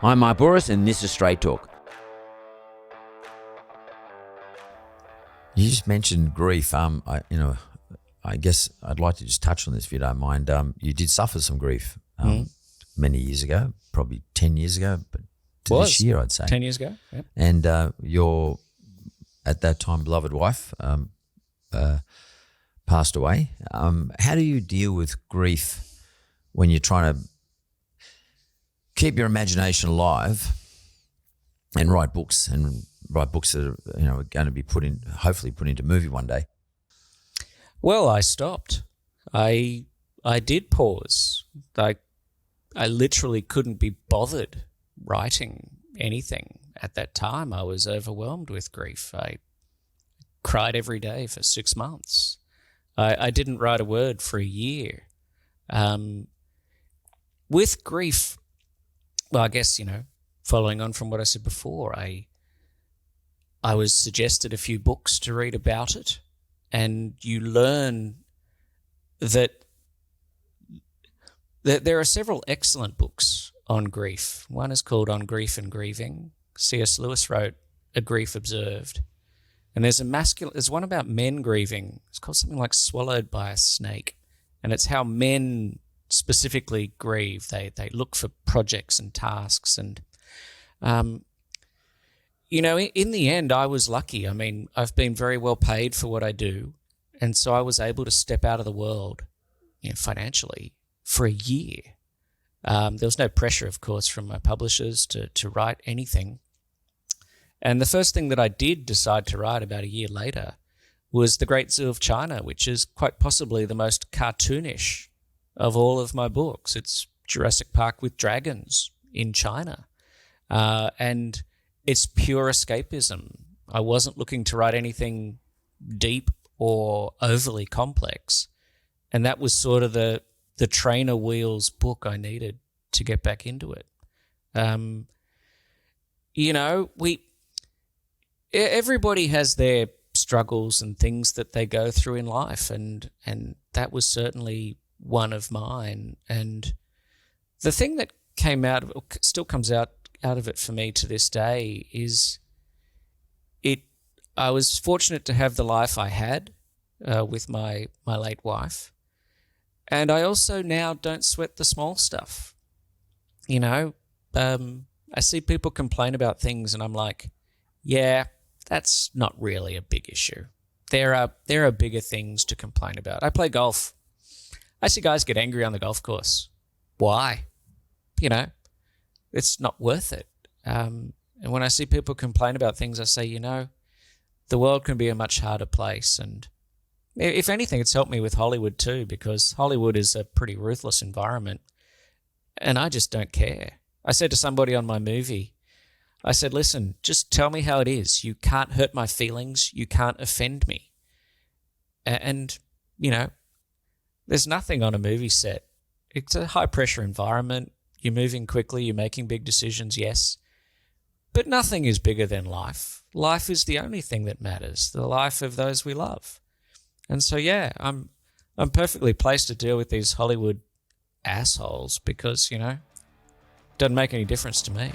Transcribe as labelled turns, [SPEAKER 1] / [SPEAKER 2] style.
[SPEAKER 1] I'm Mark Bouris and this is Straight Talk.
[SPEAKER 2] You just mentioned grief. I guess I'd like to just touch on this if you don't mind. You did suffer some grief many years ago, probably 10 years ago, but this year I'd say.
[SPEAKER 3] 10 years ago, yep.
[SPEAKER 2] And your, at that time, beloved wife passed away. How do you deal with grief when you're trying to keep your imagination alive and write books that are going to be hopefully put into movie one day?
[SPEAKER 3] Well, I stopped. I did pause. I literally couldn't be bothered writing anything at that time. I was overwhelmed with grief. I cried every day for 6 months. I didn't write a word for a year. With grief, well, I guess, following on from what I said before, I was suggested a few books to read about it, and you learn that there are several excellent books on grief. One is called On Grief and Grieving. C.S. Lewis wrote A Grief Observed. And there's one about men grieving. It's called something like Swallowed by a Snake. And it's how men specifically grieve. They look for projects and tasks. And, in the end, I was lucky. I mean, I've been very well paid for what I do. And so I was able to step out of the world, financially for a year. There was no pressure, of course, from my publishers to write anything. And the first thing that I did decide to write about a year later was The Great Zoo of China, which is quite possibly the most cartoonish of all of my books. It's Jurassic Park with dragons in China. And it's pure escapism. I wasn't looking to write anything deep or overly complex. And that was sort of the trainer wheels book I needed to get back into it. Everybody has their struggles and things that they go through in life, and that was certainly one of mine. And the thing that came out of it, still comes out of it for me to this day, is I was fortunate to have the life I had with my late wife. And I also now don't sweat the small stuff. I see people complain about things and I'm like, yeah, that's not really a big issue. There are bigger things to complain about. I play golf. I see guys get angry on the golf course. Why? It's not worth it. And when I see people complain about things, I say, the world can be a much harder place. And if anything, it's helped me with Hollywood too, because Hollywood is a pretty ruthless environment. And I just don't care. I said to somebody on my movie, I said, listen, just tell me how it is. You can't hurt my feelings. You can't offend me. And there's nothing on a movie set. It's a high-pressure environment. You're moving quickly. You're making big decisions, yes. But nothing is bigger than life. Life is the only thing that matters, the life of those we love. And so, yeah, I'm perfectly placed to deal with these Hollywood assholes because, it doesn't make any difference to me.